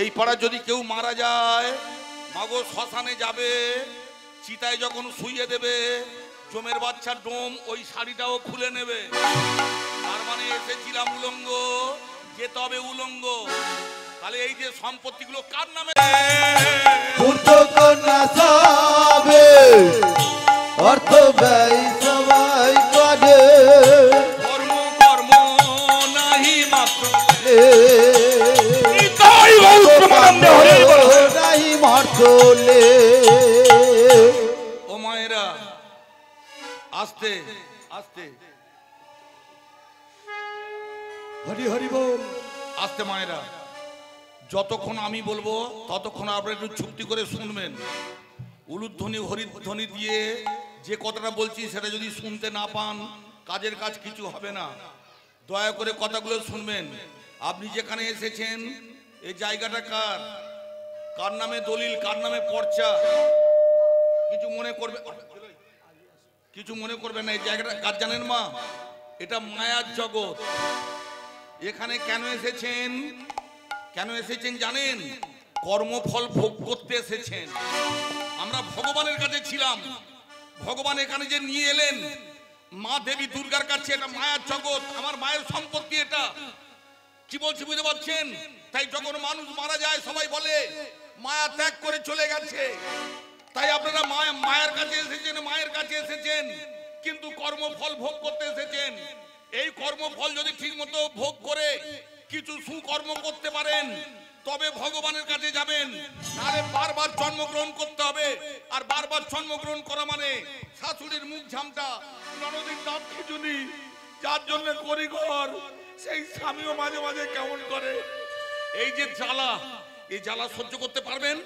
এই পাড়া যদি কেউ মারা যায়, মাগো শ্মশানে যাবে, চিতায় যখন শুইয়ে দেবে, জমের বাচ্চা ডোম ওই শাড়িটাও খুলে নেবে। তার মানে এসেছিলাম উলঙ্গ, যেতে হবে উলঙ্গ। তাহলে এই যে সম্পত্তিগুলো কার নামে? অর্থ ব্যয় সবাই করে, কর্ম কর্ম নাহি মাত্র নাহি মাত্রলে। ও মায়েরা আস্তে আস্তে, হরি হরি বল। আস্তে মায়েরা, যতক্ষণ আমি বলবো ততক্ষণ আপনারা একটু চুপটি করে শুনবেন। উলুধ্বনি হরিধ্বনি দিয়ে যে কথাটা বলছি সেটা যদি শুনতে না পান, কাজের কাজ কিছু হবে না। দয়া করে কথাগুলো শুনবেন। আপনি যেখানে এসেছেন এই জায়গাটা কার? কার নামে দলিল, কার নামে পর্চা? কিছু মনে করবে, কিছু মনে করবে না। এই জায়গাটা কার জানেন মা? এটা মায়ার জগৎ। এখানে কেন এসেছেন, কেন এসেছেন জানেন? কর্মফল ভোগ করতে এসেছেন। আমরা ভগবানের কাছে ছিলাম, ভগবান এখানে যে নিয়ে এলেন মা দেবী দুর্গার কাছে। এটা মায়ার জগৎ, আমার মায়ের সম্পত্তি এটা। কি বলছি বুঝতে পারছেন? তাই যখন মানুষ মারা যায় সবাই বলে মায়া ত্যাগ করে চলে গেছে। তাই আপনারা মায়ের কাছে এসেছেন, মায়ের কাছে এসেছেন, কিন্তু কর্মফল ভোগ করতে এসেছেন। এই কর্মফল যদি ঠিক মতো ভোগ করে কিছু সুকর্ম করতে পারেন তবে ভগবানের কাছে যাবেন। নাহলে বারবার জন্মগ্রহণ করতে হবে। আর বারবার জন্মগ্রহণ করা মানে শাশুড়ির মুখ ঝামটা, ননদির দাঁত খিচুনি, যার জন্য করি ঘর, সেই স্বামীও মাঝে মাঝে কেমন করে। এই যে জ্বালা, এই জ্বালা সহ্য করতে পারবেন?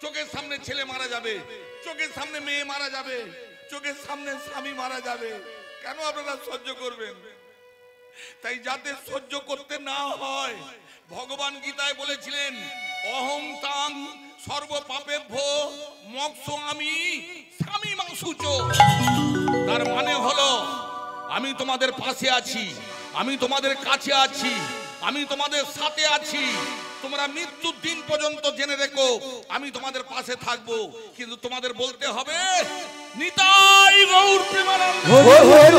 চোখের সামনে ছেলে মারা যাবে, চোখের সামনে মেয়ে মারা যাবে, চোখের সামনে স্বামী মারা যাবে, কেন আপনারা সহ্য করবেন? তাই যাতে সহ্য করতে না হয়, ভগবান গীতায় বলেছিলেন অহং তাং সর্ব পাপেভ্য মোক্ষ আমি স্বামী মাসুচ। তার মানে হলো আমি তোমাদের পাশে আছি, আমি তোমাদের কাছে আছি, আমি তোমাদের সাথে আছি। তোমরা মৃত্যুর দিন পর্যন্ত জেনে রেখো আমি তোমাদের পাশে থাকবো। কিন্তু তোমাদের বলতে হবে নিতাই গৌর প্রেমানন্দ।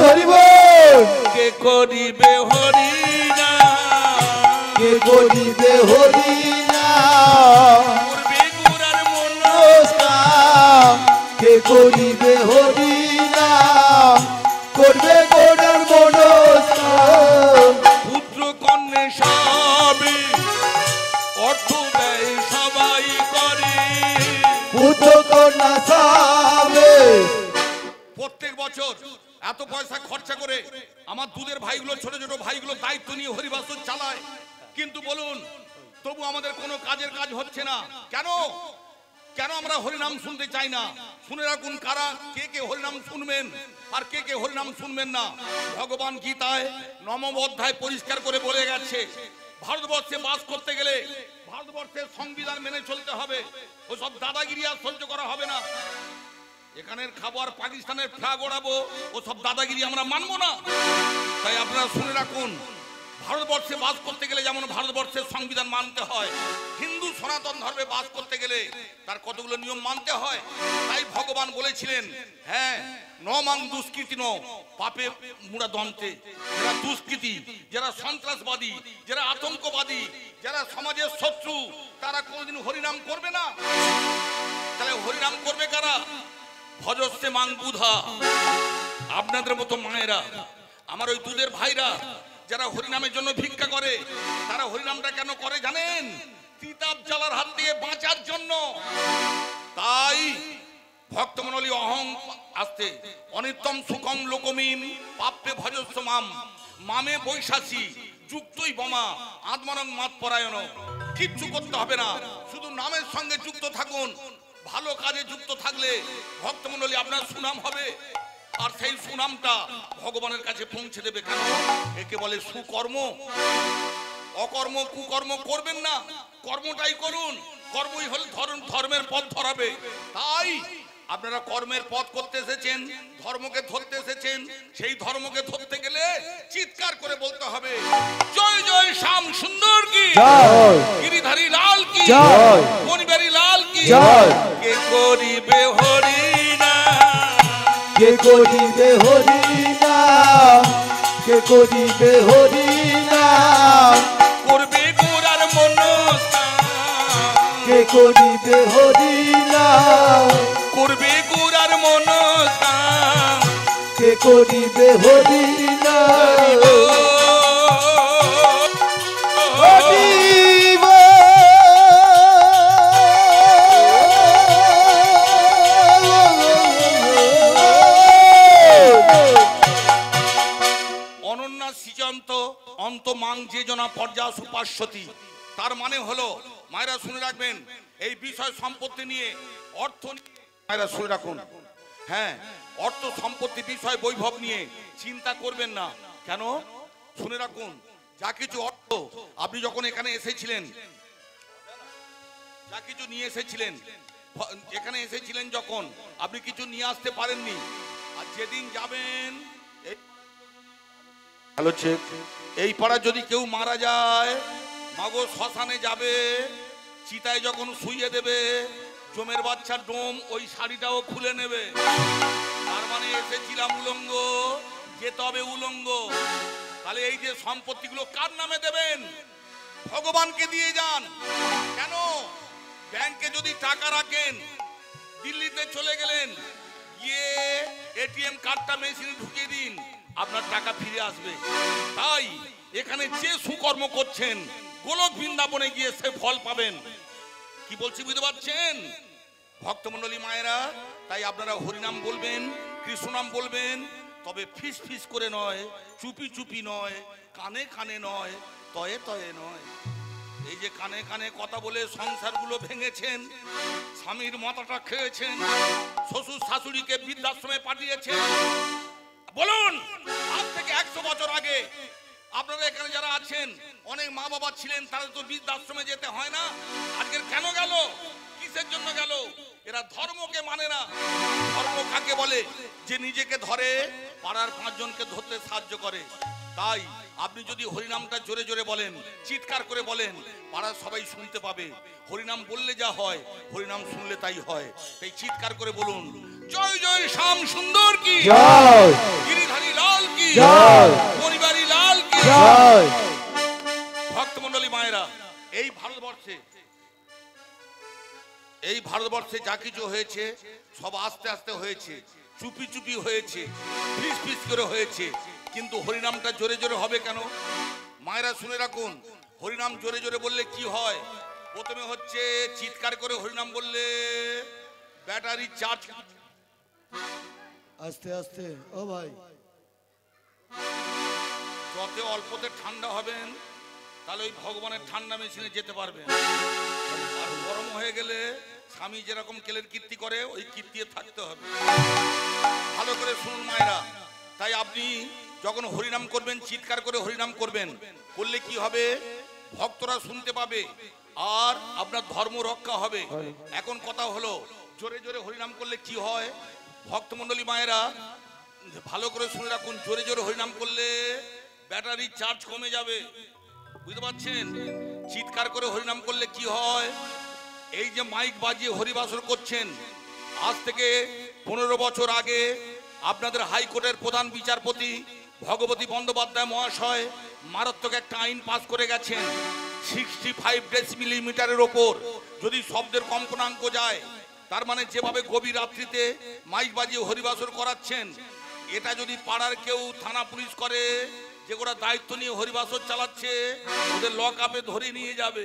হরি বল। কে করিবে হরি নাম, কে করিবে হরি নাম, করবে গোরার মন, কে করিবে হরি নাম, করবে গোড়ার মনস্কাম। পুত্র কন্যা সবে অর্থ ব্যয় সবাই করে, পুত্র কন্যা সবে। প্রত্যেক বছর এত পয়সা খরচা করে আমার দুধের ভাইগুলো, ছোট ছোট ভাইগুলো দায়িত্ব নিয়ে হরিবাসর চালায়। কিন্তু বলুন তবু আমাদের কোনো কাজের কাজ হচ্ছে না কেন? কেন আমরা হরিনাম শুনতে চাই না? শুনে রাখুন কারা কে কে হরিনাম শুনবেন আর কে কে হরিনাম শুনবেন না। ভগবান গীতায় 9ম অধ্যায় পরিষ্কার করে বলে গেছে, ভারতবর্ষে বাস করতে গেলে ভারতবর্ষের সংবিধান মেনে চলতে হবে। ওসব দাদাগিরি আর সহ্য করা হবে না। এখানের খাবার পাকিস্তানের ফ্ল্যাগ ওড়াবো, ওসব দাদাগিরি আমরা মানবো না। তাই আপনারা শুনে রাখুন, ভারতবর্ষে বাস করতে গেলে যেমন ভারতবর্ষের সংবিধান মানতে হয়, হিন্দু সনাতন ধর্মে বাস করতে গেলে তার কতগুলো নিয়ম মানতে হয়। তাই ভগবান বলেছিলেন, হ্যাঁ নমাং দুষ্কৃতি ন পাপে মুড়া দন্তে। যারা দুষ্কৃতি, যারা সন্ত্রাসবাদী, যারা আতঙ্কবাদী, যারা সমাজের শত্রু, তারা কোনোদিন হরিনাম করবে না। তাহলে হরিনাম করবে কারা? ভজস্তে মাং বুধা। আপনাদের মতো মায়েরা, আমার ওই দুধের ভাইরা যারা হরিনামের জন্য ভিক্ষা করে, তারা হরিনামটা কেন করে জানেন? তিতাব জ্বালার হাত থেকে বাঁচার জন্য। তাই ভক্তমণ্ডলী অহং আসতে অনিত্যম সুখম লোকমিম পাপ্পে ভজস্ব মাম মামে বৈশাসী যুক্তই বোমা আত্মনং মাত পরায়ণ। কিচ্ছু করতে হবে না, শুধু নামের সঙ্গে যুক্ত থাকুন। ভালো কাজে যুক্ত থাকলে ভক্তমণ্ডলী আপনার সুনাম হবে, আর সেই সুনামটা ভগবানের কাছে পৌঁছে দেবে। কেন? একে বলে সুকর্ম। অকর্ম কুকর্ম করবেন না, কর্মটাই করুন। কর্মই হল ধর্মের পথ ধরাবে। তাই আপনারা কর্মের পথ করতে এসেছেন, ধর্মকে ধরতে এসেছেন। সেই ধর্মকে ধরতে গেলে চিৎকার করে বলতে হবে জয় জয় শ্যাম সুন্দর কি জয়, গিরিধারী লাল কি জয়, মণিবাড়ি লাল কি জয়। কে করিবে হরি নাম, কে করিবে হরি নাম, কে করিবে হরি নাম, করবে গোরার মনস্কাম, কে করিবে হরি নাম, করবে গোরার মনস্কাম। কে করিবে হরি নাম। হরিব অনন্যা সৃজন্ত অন্ত মাং যে জনা পর্যা সুপাশ্বতী। তার মানে হলো মায়েরা শুনে রাখবেন, এই বিষয় সম্পত্তি নিয়ে অর্থ নিয়ে মায়েরা শুনে রাখুন। হ্যাঁ, অর্থ সম্পত্তি বিষয় বৈভব নিয়ে চিন্তা করবেন না। কেন? শুনে রাখুন, যা কিছু অর্থ আপনি যখন এখানে এসেছিলেন, যা কিছু নিয়ে এসেছিলেন, এখানে এসেছিলেন যখন আপনি কিছু নিয়ে আসতে পারেননি, আর যেদিন যাবেন হ্যালো চেক, এই পাড়া যদি কেউ মারা যায়, মাগো শ্মশানে যাবে, চিতায় যখন শুইয়ে দেবে, জমের বাচ্চা ডোম ওই শাড়িটাও খুলে নেবে। তার মানে এসেছিলাম উলঙ্গ, যেতে হবে উলঙ্গ। তাহলে এই যে সম্পত্তিগুলো কার নামে দেবেন? ভগবানকে দিয়ে যান। কেন? ব্যাংকে যদি টাকা রাখেন, দিল্লিতে চলে গেলেন, গিয়ে এটিএম কার্ডটা মেশিনে ঢুকিয়ে দিন, আপনার টাকা ফিরে আসবে। তাই এখানে যে সুকর্ম করছেন, গোলক বৃন্দাবনে গিয়ে সে ফল পাবেন। কি বলছি বুঝতে পারছেন ভক্তমণ্ডলী মায়েরা? তাই আপনারা হরিনাম বলবেন, কৃষ্ণ নাম বলবেন, তবে ফিস ফিস করে নয়, চুপি চুপি নয়, কানে কানে নয়, তয়ে তয়ে নয়। এই যে কানে কানে কথা বলে সংসারগুলো ভেঙেছেন, স্বামীর মাথাটা খেয়েছেন, শ্বশুর শাশুড়িকে বৃদ্ধাশ্রমে পাঠিয়েছেন। বলুন, আজ থেকে 100 বছর আগে আপনারা এখানে যারা আছেন, অনেক মা বাবা ছিলেন, তাদের তো বৃদ্ধাশ্রমে যেতে হয় না। আজকের কেন গেল? কিসের জন্য গেল? এরা ধর্মকে মানে না। ধর্ম কাকে বলে? যে নিজেকে ধরে, পাড়ার 5 জনকে ধরতে সাহায্য করে। তাই আপনি যদি হরিনামটা জোরে জোরে বলেন, চিৎকার করে বলেন, পাড়ার সবাই শুনতে পাবে। হরিনাম বললে যা হয়, হরিনাম শুনলে তাই হয়। তাই চিৎকার করে বলুন জয় জয় শ্যাম সুন্দর কি জয়, গিরিধারী লাল কি জয়, পরিবারী লাল কি জয়। ভক্তমণ্ডলী মায়েরা, এই ভারতবর্ষে যা কিছু হয়েছে সব আস্তে আস্তে হয়েছে, চুপি চুপি হয়েছে, ফিস ফিস করে হয়েছে। কিন্তু হরিনামটা জোরে জোরে হবে কেন? মায়েরা শুনে রাখুন, হরিনাম জোরে জোরে বললে কি হয়? প্রথমে হচ্ছে চিৎকার করে হরিনাম বললে ব্যাটারি চার্জ। আস্তে আস্তে, ও ভাই, যত অল্পতে ঠান্ডা হবেন, তাহলে ওই ভগবানের ঠান্ডা মেশিনে যেতে পারবেন। আর গরম হয়ে গেলে স্বামী যেরকম কেলের কীর্তি করে, ওই কীর্তিতে থাকতে হবে। ভালো করে শুনুন মায়েরা। তাই আপনি যখন হরিনাম করবেন, চিৎকার করে হরিনাম করবেন, করলে কি হবে? ভক্তরা শুনতে পাবে, আর আপনার ধর্ম রক্ষা হবে। এখন কথা হলো, জোরে জোরে হরিনাম করলে কি হয়? ভক্তমণ্ডলী মায়েরা ভালো করে শুনে রাখুন, জোরে জোরে হরিনাম করলে ব্যাটারি চার্জ কমে যাবে। বুঝতে পারছেন? চিৎকার করে হরিনাম করলে কি হয়? এই যে মাইক বাজিয়ে হরিবাসর করছেন, আজ থেকে 15 বছর আগে আপনাদের হাইকোর্টের প্রধান বিচারপতি ভগবতী বন্দ্যোপাধ্যায় মহাশয় মারাত্মক একটা আইন পাস করে গেছেন। 65 ডেসিমিলিমিটারের ওপর যদি শব্দের কম্পনাঙ্ক যায়, তার মানে যেভাবে গভীর রাত্রিতে মাইক বাজিয়ে হরিবাসর করাচ্ছেন, এটা যদি পাড়ার কেউ থানা পুলিশ করে যে ওরা দায়িত্ব নিয়ে হরিবাসর চালাচ্ছে, ওদের লক আপে ধরে নিয়ে যাবে।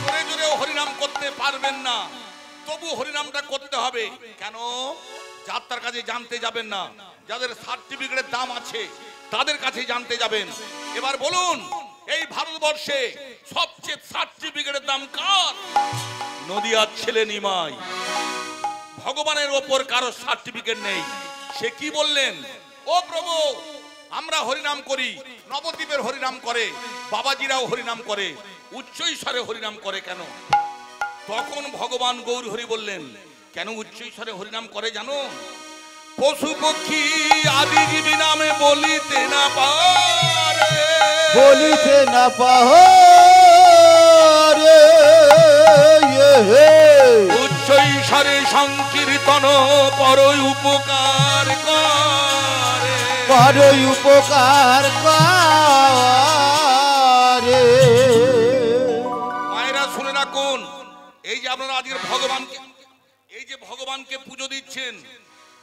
জোরে জোরে হরিনাম করতে পারবেন না, তবু হরিনামটা করতে হবে। কেন? যাত্রার কাছে জানতে যাবেন না, যাদের সার্টিফিকেটের দাম আছে তাদের কাছে জানতে যাবেন। এবার বলুন, এই ভারতবর্ষে সবচেয়ে সার্টিফিকেটের দাম কার? নদিয়ার ছেলে নিমাই। ভগবানের ওপর কারো সার্টিফিকেট নেই। সে কি বললেন? ও প্রভু, আমরা হরিনাম করি, নবদ্বীপের হরিনাম করে, বাবাজিরাও হরিনাম করে, উচ্চ ঈশ্বরে হরিনাম করে কেন? তখন ভগবান গৌর হরি বললেন, কেন উচ্চ স্বরে হরিনাম করে জানো? পশু পক্ষী আদি জীবী নামে বলিতে না পারে, বলিতে না পারে, উচ্চ স্বরে সংকীর্তন পর উপকার করে, পর উপকার করে। মায়েরা শুনে রাখুন, এই যে আপনারা আজকের ভগবানকে, এই যে ভগবানকে পুজো দিচ্ছেন,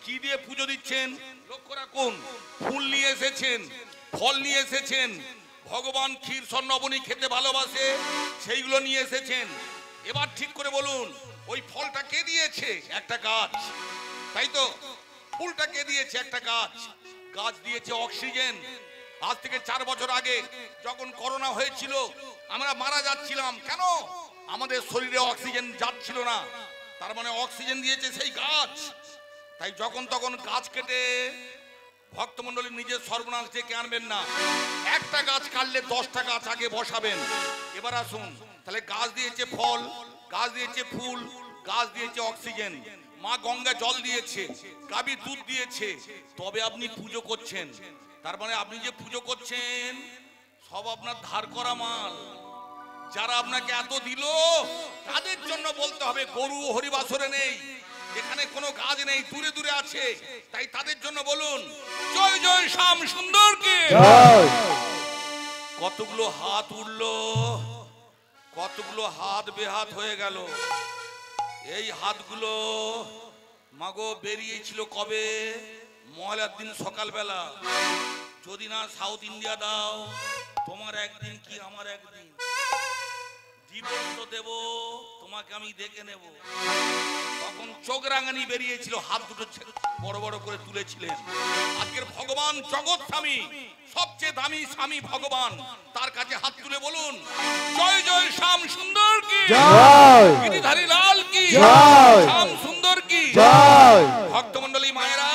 কি দিয়ে পুজো দিচ্ছেন লক্ষ্য রাখুন। ফুল নিয়ে এসেছেন, ফল নিয়ে এসেছেন। ভগবান ক্ষীর স্বর্ণবনী খেতে ভালোবাসে, সেইগুলো নিয়ে এসেছেন। এবার ঠিক করে বলুন, ওই ফলটা কে দিয়েছে? একটা গাছ, তাই তো? ফুলটা কে দিয়েছে? একটা গাছ। গাছ দিয়েছে অক্সিজেন। আজ থেকে 4 বছর আগে যখন করোনা হয়েছিল, আমরা মারা যাচ্ছিলাম। কেন? আমাদের শরীরে অক্সিজেন যাচ্ছিল না। তার মানে অক্সিজেন দিয়েছে সেই গাছ। তাই যখন তখন গাছ কেটে ভক্তমণ্ডলী নিজের সর্বনাশ ডেকে আনবেন না। একটা গাছ কাটলে 10টা গাছ আগে বসাবেন। এবার আসুন, তাহলে গাছ দিয়েছে ফল, গাছ দিয়েছে ফুল, গাছ দিয়েছে অক্সিজেন, মা গঙ্গা জল দিয়েছে, গাভী দুধ দিয়েছে, তবে আপনি পুজো করছেন। তার মানে আপনি যে পুজো করছেন সব আপনার ধার করা মাল। যারা আপনাকে এত দিল তাদের জন্য বলতে হবে, গরু হরিবাসরে নেই, এখানে কোনো কাজ নেই, দূরে দূরে আছে, তাই তাদের জন্য বলুন জয় জয় শ্যাম সুন্দর কে। কতগুলো হাত উঠলো, কতগুলো হাত বেহাত হয়ে গেল। এই হাতগুলো মাগো বেরিয়েছিল কবে? মহালয়ার দিন সকালবেলা। যদি না সাউথ ইন্ডিয়া দাও, তোমার একদিন কি আমার একদিন, জীবন তো দেব, তোমাকে আমি দেখে নেব। তখন চোখ রাঙানি বেরিয়েছিল, হাত দুটো বড় বড় করে তুলেছিলেন। আজকের ভগবান জগৎ স্বামী, সবচেয়ে দামি স্বামী ভগবান, তার কাছে হাত তুলে বলুন জয় জয় শ্যাম সুন্দর কি, জয় গিরিধারী লাল কি, জয় শ্যাম সুন্দর কি, জয়। ভক্তমণ্ডলী মায়েরা,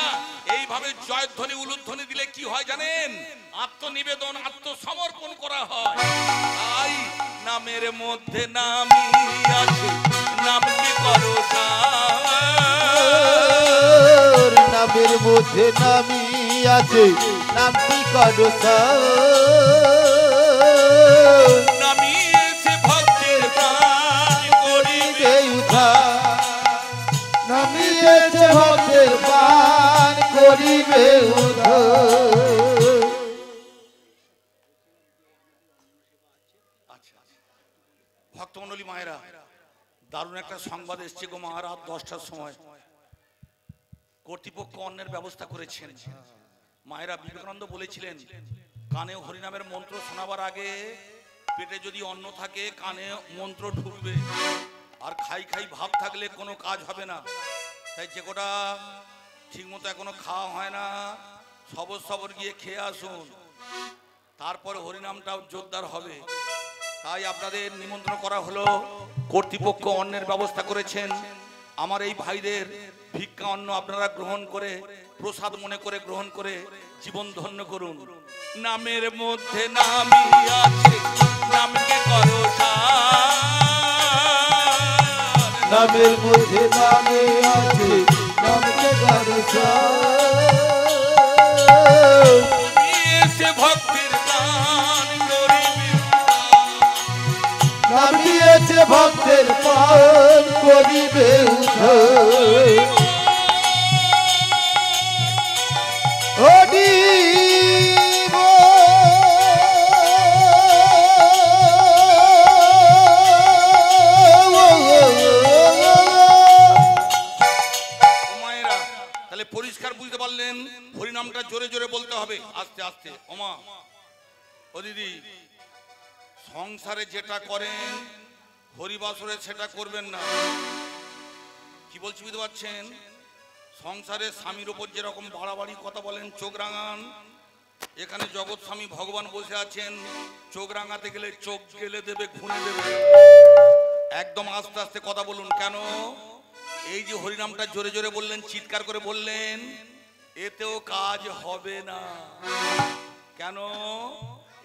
এইভাবে জয়ধ্বনি উলুধ্বনি দিলে কি হয় জানেন? আত্মনিবেদন, আত্মসমর্পণ করা হয়। তাই নামের মধ্যে নামই আছে, নামকে করো সার। নামের মধ্যে নামি আছে, নামটি করো সার। নামি এসে ভক্তের প্রাণ করিবে উদ্ধার, নামিয়েছে ভক্তের প্রাণ করিবে উদ্ধার। আচ্ছা, ভক্তমণ্ডলী মায়েরা, দারুণ একটা সংবাদ এসছে গো মা। রাত 10টার সময় কর্তৃপক্ষ অন্নের ব্যবস্থা করেছেন। মায়েরা, বিবেকানন্দ বলেছিলেন কানে হরিনামের মন্ত্র শোনাবার আগে পেটে যদি অন্ন থাকে কানে মন্ত্র ঢুকবে, আর খাই খাই ভাব থাকলে কোনো কাজ হবে না। তাই যে কটা ঠিক মতো এখনো খাওয়া হয় না, সবর সবর গিয়ে খেয়ে আসুন, তারপরে হরিনামটাও জোরদার হবে। তাই আপনাদের নিমন্ত্রণ করা হলো। কর্তৃপক্ষ অন্নের ব্যবস্থা করেছেন। আমার এই ভাইদের ভিক্ষা অন্ন আপনারা গ্রহণ করে, প্রসাদ মনে করে গ্রহণ করে জীবন ধন্য করুন। নামের মধ্যে নামই আছে, নামকে করো সার। নামের মধ্যে নামে আছে, নামকে করো সার। এসে ভক্তির দান করিবে, নামিয়েছে ভক্তের প্রাণ করিবে উদ্ধার। হরি মায়েরা, তাহলে পরিষ্কার বুঝতে পারলেন, হরিনামটা জোরে জোরে বলতে হবে, আস্তে আস্তে। ওমা, ও দিদি, সংসারে যেটা করেন হরিবাসরে সেটা করবেন না। কি বলছি বুঝতে পারছেন? সংসারে স্বামীর উপর যেরকম বাড়াবাড়ি কথা বলেন, চোখ রাঙান। এখানে জগৎ স্বামী ভগবান বসে আছেন, চোখ রাঙাতে গেলে চোখ গেলে দেবে, ঘুনে দেবে। একদম আস্তে আস্তে কথা বলুন। কেন? এই যে হরিনামটা জোরে জোরে বললেন, চিৎকার করে বললেন, এতেও কাজ হবে না। কেন?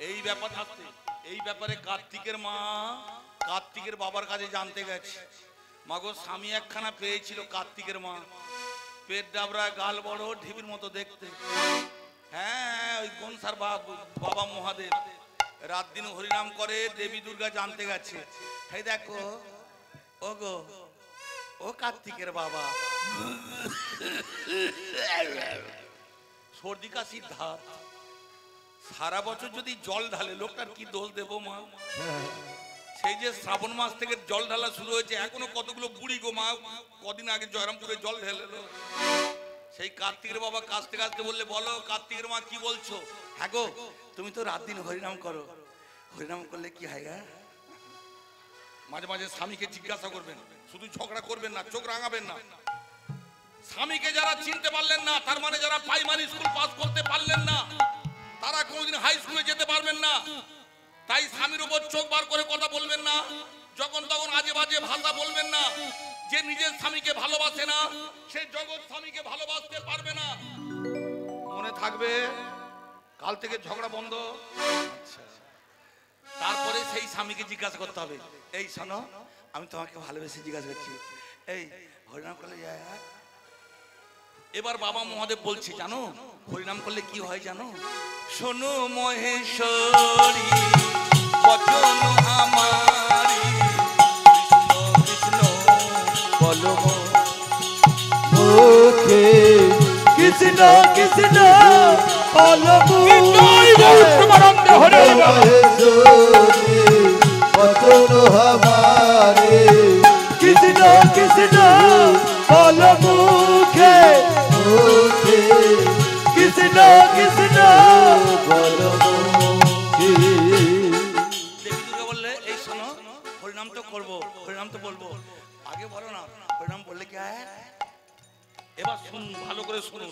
এই ব্যাপার থাকতে, এই ব্যাপারে কার্তিকের মা কার্তিকের বাবার কাছে জানতে গেছে। মাগো স্বামী একখানা পেয়েছিল কার্তিকের মা, পেট ডাবরা, গাল বড়, ঢিবির মতো দেখতে। হ্যাঁ, ওই গনসার বাবা মহাদেব রাত দিন হরিনাম করে, দেবী দুর্গা জানতে গেছে। এই দেখো ও গো, ও কার্তিকের বাবা, সর্দি কাশির ধাত, সারা বছর যদি জল ঢালে লোকটার কি দোষ দেবো মা? সেই যে শ্রাবণ মাস থেকে জল ঢালা শুরু হয়েছে, এখনো কতগুলো বুড়ি গো মা কদিন আগে জয়রামপুরে জল ঢেলে। সেই কার্তিকের বাবা কাঁদতে কাঁদতে বললে, বলো কার্তিকের মা কি বলছো? হ্যাঁ গো, তুমি তো রাত দিন হরিনাম করো, হরিনাম করলে কি হয় গা? মাঝে মাঝে স্বামীকে জিজ্ঞাসা করবেন, শুধু ঝগড়া করবেন না, চোখ রাঙাবেন না। স্বামীকে যারা চিনতে পারলেন না, তার মানে যারা প্রাইমারি স্কুল পাস করতে পারলেন না, তারা কোনোদিন হাই স্কুলে যেতে পারবেন না। তাই স্বামীর উপর চোখ বার করে কথা বলবেন না, যখন তখন আজে বাজে ভাষা বলবেন না। যে নিজের স্বামীকে ভালোবাসে না, সে জগৎ স্বামীকে ভালোবাসতে পারবে না। মনে থাকবে, কাল থেকে ঝগড়া বন্ধ। তারপরে সেই স্বামীকে জিজ্ঞাসা করতে হবে, এই শোনো, আমি তোমাকে ভালোবেসে জিজ্ঞাসা করছি, এই হরিনাম করলে যায়? এবার বাবা মহাদেব বলছে, জানো হরিনাম করলে কি হয় জানো? শোনো মহেশ্বরী বচন আমারি, কৃষ্ণ কৃষ্ণ বলো মুখে, কৃষ্ণ কৃষ্ণ বলো মহেশ্বরী বচন আমারি, কৃষ্ণ কৃষ্ণ বলো মুখে, মুখে কৃষ্ণ কৃষ্ণ বলো মুখে। দেবী দুর্গা বললে, এই শোনো, হরিনাম তো করবো, হরিনাম তো বলবো, আগে বলো না হরিনাম বললে কি হয়? এবার শুনুন, ভালো করে শুনুন,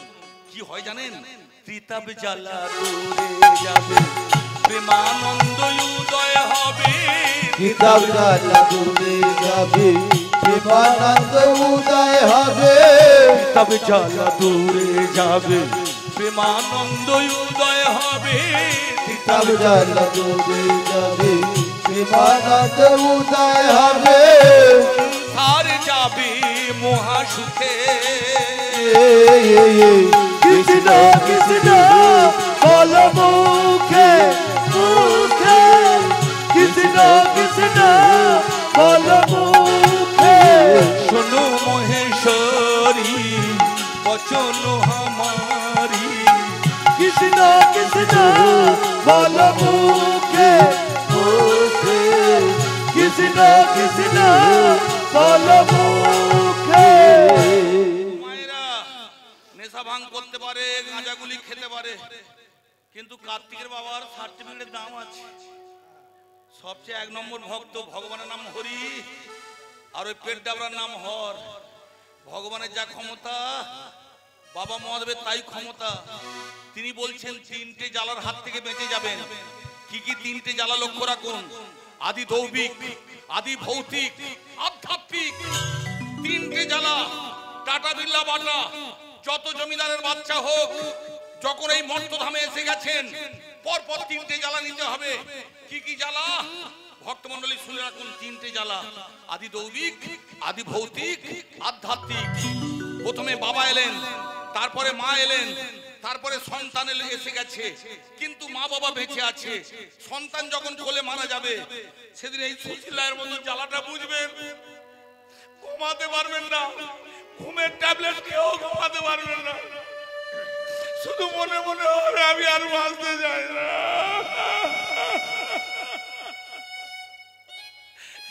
কি হয় জানেন? ত্রিতাপ জ্বালা দূরে যাবে, প্রেমানন্দ উদয় হবে। ত্রিতাপ জ্বালা দূরে যাবে, প্রেমানন্দ উদয় হবে। ত্রিতাপ জ্বালা দূরে যাবে, প্রেমানন্দ উদয় হবে। ত্রিতাপ জ্বালা দূরে যাবে, প্রেমানন্দ উদয় হবে। আর যাবে মহাসুখে, কৃষ্ণ কৃষ্ণ বলো মুখে, মুখে কৃষ্ণ কৃষ্ণ বলো মুখে। শোনো মহেশ্বরী বচন আমারি, কৃষ্ণ কৃষ্ণ বলো মুখে, মুখে কৃষ্ণ কৃষ্ণ বলো মুখে। মায়েরা নেশা ভাঙ করতে পারে, গাঁজাগুলি খেতে পারে, কিন্তু কার্তিকের বাবার সার্টিফিকেটের দাম আছে। সবচেয়ে এক নম্বর ভক্ত, ভগবানের নাম হরি, আর ওই পেট ডাবরার নাম হর। ভগবানের যা ক্ষমতা, বাবা মহাদেবের তাই ক্ষমতা। তিনি বলছেন তিনটে জ্বালার হাত থেকে বেঁচে যাবেন। কি কি তিনটে জ্বালা লক্ষ্য রাখুন? আদি দৈবিক, আদি ভৌতিক, আধ্যাত্মিক। তিনটে জ্বালা। টাটা বিড়লা বাটা, যত জমিদারের বাচ্চা হোক, যখন এই মর্তধামে এসে গেছেন, পরপর তিনটে জ্বালা নিতে হবে। কি কি জ্বালা? ভক্তমন্ডলী শুনে রাখুন, তিনটে জ্বালা, আদি দৈবিক, আদি ভৌতিক, আধ্যাত্মিক। প্রথমে বাবা এলেন, তারপরে মা এলেন, তারপরে সন্তান এসে গেছে, কিন্তু মা বাবা বেঁচে আছে। সন্তান যখন কোলে মারা যাবে, সেদিন এই সুশীলার মতো জ্বালাটা বুঝবেন, ঘুমাতে পারবেন না, ঘুমের ট্যাবলেট খেয়েও ঘুমাতে পারবেন না, শুধু মনে মনে হবে আমি আর বাঁচতে চাই না।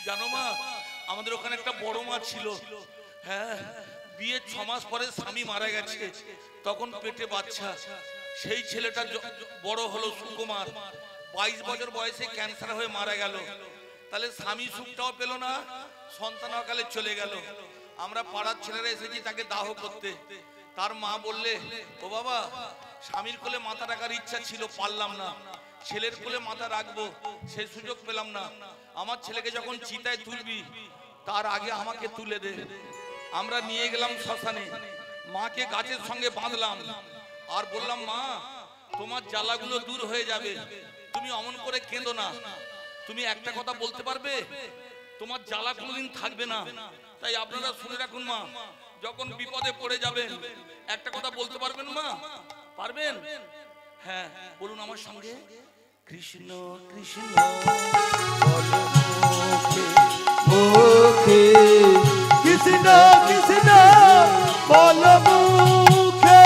জানো মা, আমাদের ওখানে একটা বড় মা ছিল, হ্যাঁ, বিয়ের 6 মাস পরে স্বামী মারা গেছে, তখন পেটে বাচ্চা। সেই ছেলেটা বড় হলো সুকুমার, 22 বছর বয়সে ক্যান্সার হয়ে মারা গেল। তাহলে স্বামী সুখটাও পেল না, সন্তান অকালে চলে গেল। আমরা পাড়ার ছেলেরা এসেছি তাকে দাহ করতে। তার মা বললে, ও বাবা, স্বামীর কোলে মাথা রাখার ইচ্ছা ছিল, পারলাম না, ছেলের কোলে মাথা রাখবো, সেই সুযোগ পেলাম না। আমার ছেলেকে যখন চিতায় তুলবি, তার আগে আমাকে তুলে দে। আমরা নিয়ে গেলাম শ্মশানে, মাকে গাছের সঙ্গে বাঁধলাম, আর বললাম, মা, তোমার জ্বালাগুলো দূর হয়ে যাবে, তুমি অমন করে কেঁদো না। তুমি একটা কথা বলতে পারবে, তোমার জ্বালা কোনোদিন থাকবে না। তাই আপনারা শুনে রাখুন মা, যখন বিপদে পড়ে যাবেন একটা কথা বলতে পারবেন মা? পারবেন? হ্যাঁ বলুন আমার সঙ্গে, কৃষ্ণ কৃষ্ণ বলো মুখে, কৃষ্ণ কৃষ্ণ বলো মুখে।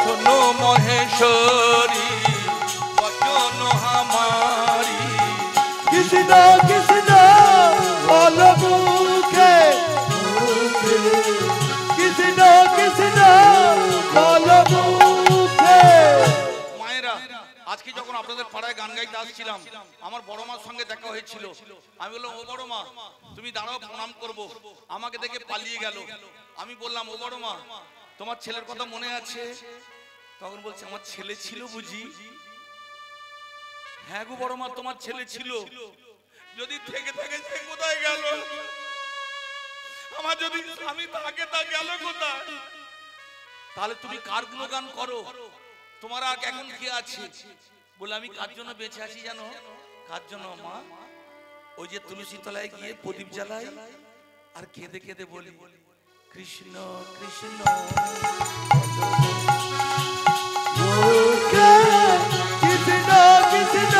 শোনো মহেশ্বরী বচন হামারি, কৃষ্ণ কৃষ্ণ বলো মুখে, মুখে। কৃষ্ণ কৃষ্ণ বলো মুখে। মায়েরা আজকে যখন আপনাদের পাড়ায় গান গাইতে আসছিলাম, আমার বড় মার সঙ্গে দেখা হয়েছিল। আমি বললাম, ও বড় মা তুমি দাঁড়াও, প্রণাম করব। আমাকে দেখে পালিয়ে গেল। আমি বললাম, ও বড় মা তোমার ছেলের কথা মনে আছে? তখন বলছে, আমার ছেলে ছিল বুঝি? হ্যাঁ গো বড় মা, তোমার ছেলে ছিল। যদি থেকে থাকে সে কোথায় গেল? আমার যদি স্বামী থাকে তা গেল কোথায়? তাহলে তুমি কার গুণগান করো? তোমার আর এখন কি আছে? বলে, আমি কার জন্য বেঁচে আছি জানো? কার জন্য মা? ওই যে তুলসী তলায় গিয়ে প্রদীপ জ্বালাই আর কেঁদে কেঁদে বলি, কৃষ্ণ কৃষ্ণ মুখে, কৃষ্ণ কৃষ্ণ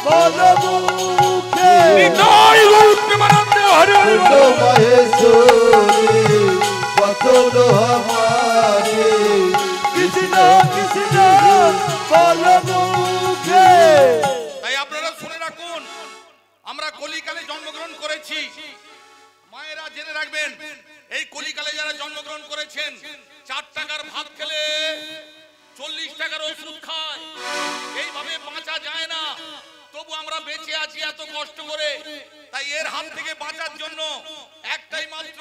বলো মুখে। বলো মহেশ্বরী বচন হামারি, কৃষ্ণ কৃষ্ণ বলো মুখে। তাই আপনারা শুনে রাখুন, আমরা কলিকালে জন্মগ্রহণ করেছি। মায়েরা জেনে রাখবেন, এই কলিকালে যারা জন্মগ্রহণ করেছেন 4 টাকার ভাত খেলে 40 টাকার ওষুধ খায়। এইভাবে বাঁচা যায় না, তবু আমরা বেঁচে আছি এত কষ্ট করে। তাই এর হাত থেকে বাঁচার জন্য একটাই মাত্র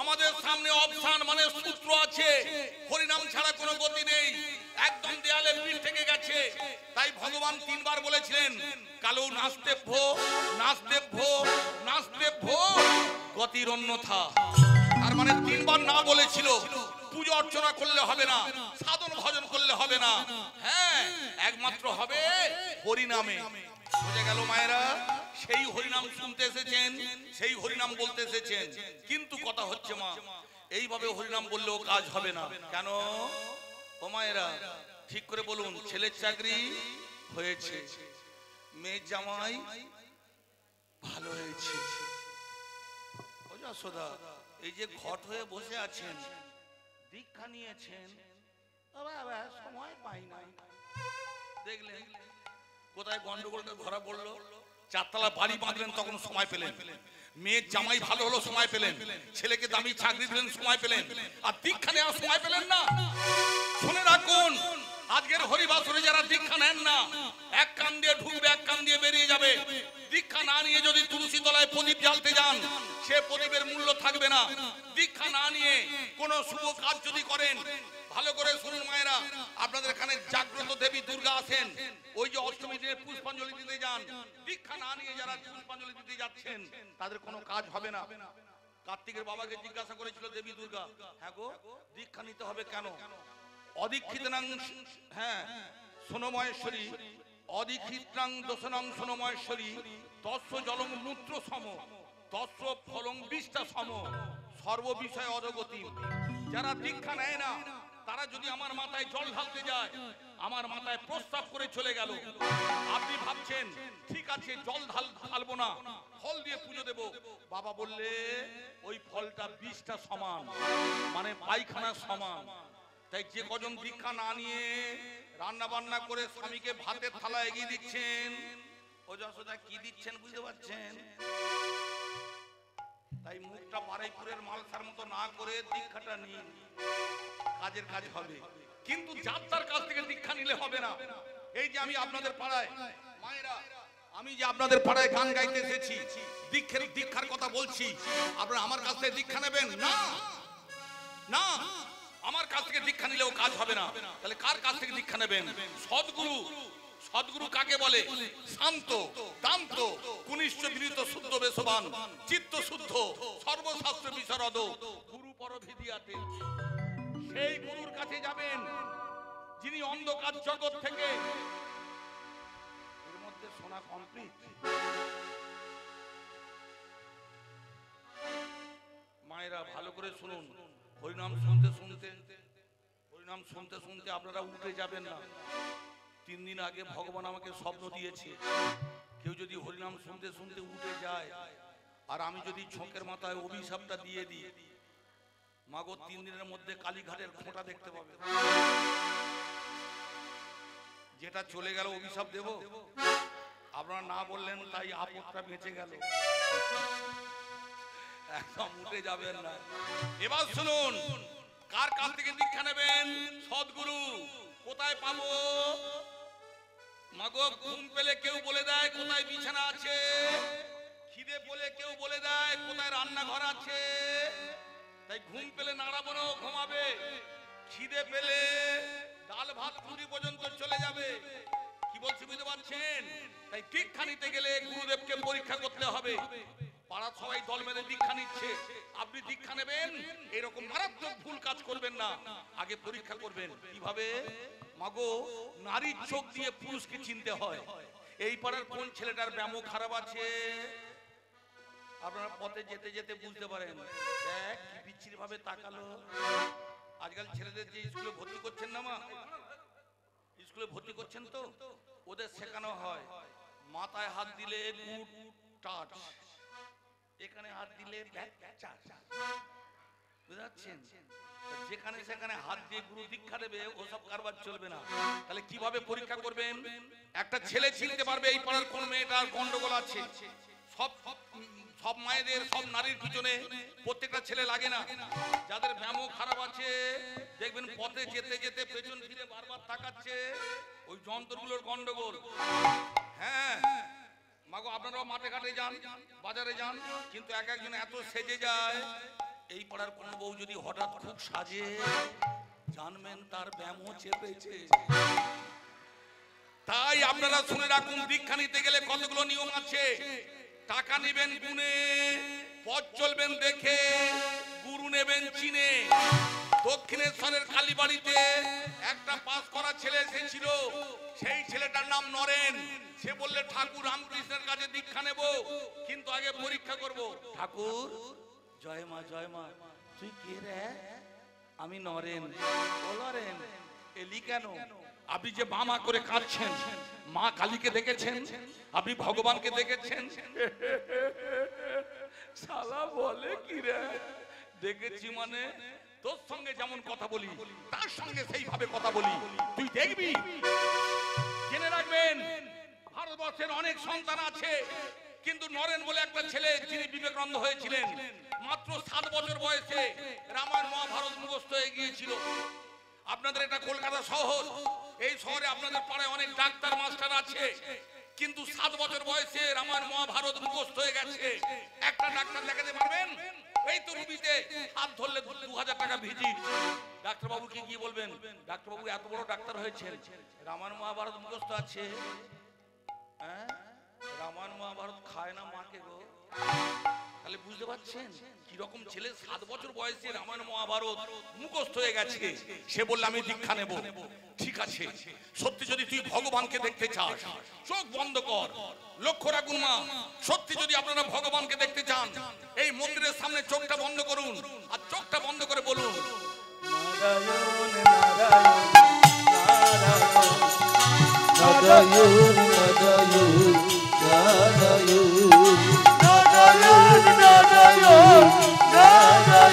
আমাদের সামনে অপশন মানে সূত্র আছে। হরিনাম ছাড়া কোনো গতি নেই, একদম দেয়ালে পিঠ থেকে গেছে। তাই ভগবান 3 বার বলেছিলেন, কালো নাচতে ভো নাচতে ভো নাচতে ভো গতির অন্যথা। তার মানে 3 বার না বলেছিল, পূজা অর্চনা করলে হবে না, সাধন ভজন করলে হবে না, হ্যাঁ একমাত্র হবে হরিনামে। বুঝে গেল মায়েরা? সেই হরিনাম শুনতে এসেছেন, সেই হরিনাম বলতে এসেছেন। কিন্তু কথা হচ্ছে মা, এইভাবে হরিনাম বললেও কাজ হবে না। কেন ও মায়েরা? ঠিক করে বলুন, ছেলের চাকরি হয়েছে, মেয়ের জামাই ভালো হয়েছে। ও যশোদা, এই যে ঘট হয়ে বসে আছেন, দীক্ষা নিয়েছেন, সময় পাই না। দেখলেন কোথায় গন্ডগোলটা ধরা পড়লো? 4 তলা বাড়ি বাঁধলেন, তখন সময় পেলেন। মেয়ের জামাই ভালো হলো, সময় পেলেন। ছেলেকে দামি চাকরি দিলেন, সময় পেলেন। আর দীক্ষা নেওয়ার সময় পেলেন না। শুনে রাখুন, আজকের হরিবাসরে যারা দীক্ষা নেন না, এক কান দিয়ে ঢুকবে, এক কান দিয়ে বেরিয়ে যাবে। দীক্ষা না নিয়ে যদি তুলসী তলায় প্রদীপ জ্বালতে যান, সে প্রদীপের মূল্য থাকবে না। দীক্ষা না নিয়ে কোন শুভ কাজ যদি করেন, ভালো করে শুনুন মায়েরা, আপনাদের এখানে জাগ্রত দেবী দুর্গা আছেন। ওই যে অষ্টমী দিনে পুষ্পাঞ্জলি দিতে যান, দীক্ষা না নিয়ে যারা পুষ্পাঞ্জলি দিতে যাচ্ছেন তাদের কোনো কাজ হবে না। কার্তিকের বাবাকে জিজ্ঞাসা করেছিল দেবী দুর্গা, হ্যাঁ গো দীক্ষা নিতে হবে কেন? অদীক্ষিতাং, হ্যাঁ সোনময়েশ্বরী, অদীক্ষিতাং দোষণং সোনময়েশ্বরী, তস্য জলং মূত্র সম, তস্য ফলং বিষ্টা সম, সর্ব বিষয় অধগতি। যারা দীক্ষা নেয় না, তারা যদি আমার মাথায় জল ঢালতে যায়, আমার মাথায় প্রস্তাব করে চলে গেল, আপনি ভাবছেন ঠিক আছে জল ঢালবো না, ফল দিয়ে পুজো দেব। বাবা বললে ওই ফলটা বিষটা সমান, মানে পায়খানা সমান। তাই যে কজন দীক্ষা না নিয়ে রান্না বান্না করে স্বামীকে ভাতের থালা এগিয়ে দিচ্ছেন, ও যশোদা কি দিচ্ছেন বুঝতে পারছেন? তাই মুখটা বারুইপুরের মালসার মতো না করে দীক্ষাটা নিন, কাজের কাজ হবে। কিন্তু যাত্রার কাছ থেকে দীক্ষা নিলে হবে না। এই যে আমি আপনাদের পাড়ায় মায়েরা, আমি যে আপনাদের পাড়ায় গান গাইতে এসেছি, দীক্ষার কথা বলছি, আপনারা আমার কাছ থেকে দীক্ষা নেবেন না? না, আমার কাছ থেকে দীক্ষা নিলেও কাজ হবে না। তাহলে কার কাছ থেকে দীক্ষা নেবেন? সদ্গুরু। সদ্গুরু কাকে বলে? শান্ত, দান্ত, কুনিষ্ঠ বিনীত শুদ্ধ বেশবান, চিত্ত শুদ্ধ, সর্বশাস্ত্র বিশারদ, গুরু পরভিদিয়াতে। সেই গুরুর কাছে যাবেন যিনি অন্ধকার জগৎ থেকে, এর মধ্যে শোনা কমপ্লিট, মায়েরা ভালো করে শুনুন, হরিনাম শুনতে শুনতে হরিনাম শুনতে শুনতে আপনারা উঠে যাবেন না। 3 দিন আগে ভগবান আমাকে স্বপ্ন দিয়েছে, কেউ যদি হরিনাম শুনতে শুনতে উঠে যায় আর আমি যদি ঝোঁকের মাথায় অভিশাপটা দিয়ে দিই, মাগো 3 দিনের মধ্যে কালীঘাটের খোঁটা দেখতে পাবে। যেটা চলে গেল অভিশাপ দেব, আপনারা না বললেন তাই আপদটা বেঁচে গেল। একদম উঠে যাবেন না। এবার শুনুন, কার কাছ থেকে দীক্ষা নেবেন? সদ্গুরু। কোথায় পাবো? মাগো ঘুম পেলে কেউ বলে দেয় কোথায় বিছানা আছে, খিদে পেলে কেউ বলে দেয় কোথায় রান্নাঘর আছে। তাই ঘুম পেলে নাড়াবো ঘুমাবে, খিদে পেলে ডাল ভাত পুরি পর্যন্ত চলে যাবে। কি বলছি বুঝতে পারছেন? তাই দীক্ষা নিতে গেলে গুরুদেবকে পরীক্ষা করতে হবে। পাড়ার সবাই দল বেঁধে দীক্ষা নিচ্ছে, আপনি দীক্ষা নেবেন, এরকম মারাত্মক ভুল কাজ করবেন না। আগে পরীক্ষা করবেন। কিভাবে? মাগো নারীর চোখ দিয়ে পুরুষকে চিনতে হয়। এই পাড়ার কোন ছেলেটার ব্যামো খারাপ আছে, আপনারা পথে যেতে যেতে বুঝতে পারেন। দেখ কি বিচ্ছিরি ভাবে তাকালো। আজকাল ছেলেদের যে স্কুলে ভর্তি করছেন না মা, স্কুলে ভর্তি করছেন তো ওদের শেখানো হয় মাথায় হাত দিলে গুড টাচ, এখানে হাত দিলে ব্যাক চাচ। বুঝতে পারছেন? যেখানে সেখানে হাত দিয়ে গুরু দীক্ষা দেবে, ওসব কারবার চলবে না। তাহলে কিভাবে পরীক্ষা করবেন? একটা ছেলে চিনতে পারবে এই পাড়ার কোন মেয়েটার গন্ডগোল আছে। সব মায়েদের সব নারীর পিছনে প্রত্যেকটা ছেলে লাগে না। যাদের ব্যামো খারাপ আছে দেখবেন পথে যেতে যেতে পেছন ফিরে বারবার তাকাচ্ছে, ওই যন্ত্রগুলোর গন্ডগোল। হ্যাঁ মাগো, আপনারাও মাঠে ঘাটে যান, বাজারে যান, কিন্তু এক একজন এত সেজে যায়। এই পাড়ার কোন বউ যদি হঠাৎ খুব সাজে, জানবেন তার ব্যামো চেপেছে। তাই আপনারা শুনে রাখুন, দীক্ষা নিতে গেলে কতগুলো নিয়ম আছে। টাকা নেবেন গুনে, পথ চলবেন দেখে, গুরু নেবেন চিনে। দক্ষিণেশ্বরের কালীবাড়িতে একটা পাস করা ছেলে এসেছিল, সেই ছেলেটার নাম নরেন। সে বললে ঠাকুর রামকৃষ্ণের কাছে দীক্ষা নেব, কিন্তু আগে পরীক্ষা করব। ঠাকুর জয় মা জয় মা। তুই কে রে? আমি নরেন। ও নরেন, এলি কেন? আপনি যে বামা করে কাঁদছেন, মা কালীকে দেখেছেন? আপনি ভগবানকে দেখেছেন? শালা বলে কি রে? দেখেছি মানে তোর সঙ্গে যেমন কথা বলি তার সঙ্গে সেইভাবে কথা বলি, তুই দেখবি। জেনে রাখবেন, ভারতবর্ষের অনেক সন্তান আছে, কিন্তু নরেন বলে একটা ছেলে, যিনি বিবেকানন্দ হয়েছিলেন, মাত্র 7 বছর বয়সে রামায়ণ মহাভারত মুখস্থ হয়ে গিয়েছিল। আপনাদের এটা কলকাতা শহর, এই শহরে আপনাদের পাড়ায় অনেক ডাক্তার মাস্টার আছে, কিন্তু 7 বছর বয়সে রামায়ণ মহাভারত মুখস্থ হয়ে গেছে। একটা ডাক্তার দেখাতে পারবেন? এই তো রুবিতে হাত ধরলে 2000 টাকা ভিজিট। ডাক্তারবাবুকে গিয়ে বলবেন, ডাক্তারবাবু এত বড় ডাক্তার হয়েছেন, রামায়ণ মহাভারত মুখস্থ আছে। হ্যাঁ, রামায়ণ মহাভারত খায় না মাকে গো। তাহলে বুঝতে পারছেন কিরকম ছেলে 7 বছর বয়সে রামায়ণ মহাভারত মুখস্থ হয়ে গেছে। সে বলল আমি দীক্ষা নেব। ঠিক আছে, সত্যি যদি তুই ভগবানকে দেখতে চাস, চোখ বন্ধ কর, লক্ষ্য রাখুন মা। সত্যি যদি আপনারা ভগবানকে দেখতে চান, এই মন্দিরের সামনে চোখটা বন্ধ করুন, আর চোখটা বন্ধ করে বলুন নারায়ণ নারায়ণ নারায়ণ নারায়ণ নারায়ণ নারায়ণ নারায়ণ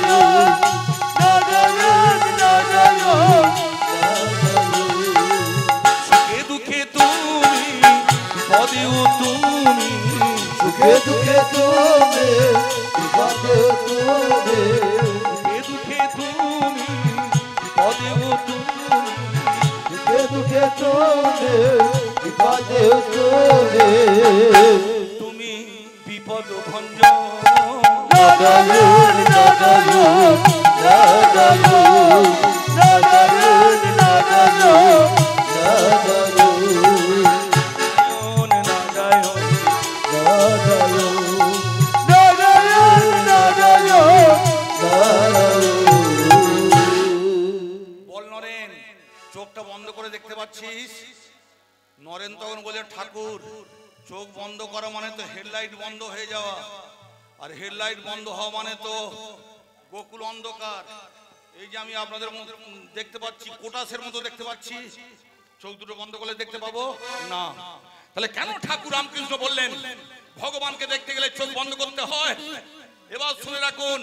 নারায়ণ নারায়ণ নারায়ণ। সুখে দুঃখে তুমি, বিপদেও তুমি, সুখে দুঃখে তুমি, বিপদেও তুমি, সুখে দুঃখে তুমি, বিপদেও তুমি, সুখে দুঃখে তুমি, বিপদেও তুমি, তুমি বিপদ ভঞ্জন। নারায়ণ নারায়ণ নারায়ণ নারায়ণ নারায়ণ নারায়ণ নারায়ণ নারায়ণ নারায়ণ নারায়ণ। বল নরেন, চোখটা বন্ধ করে দেখতে পাচ্ছিস? নরেন তখন বলে ঠাকুর, চোখ বন্ধ করা মানে তো হেডলাইট বন্ধ হয়ে যাওয়া, আর হেডলাইট বন্ধ হওয়া মানে তো গোকুল অন্ধকার। এই যে আমি আপনাদের দেখতে পাচ্ছি, কোটাসের মতো দেখতে পাচ্ছি, চোখ দুটো বন্ধ করলে দেখতে পাবো না। তাহলে কেন ঠাকুর রামকৃষ্ণ বললেন ভগবানকে দেখতে গেলে চোখ বন্ধ করতে হয়? এবার শুনে রাখুন,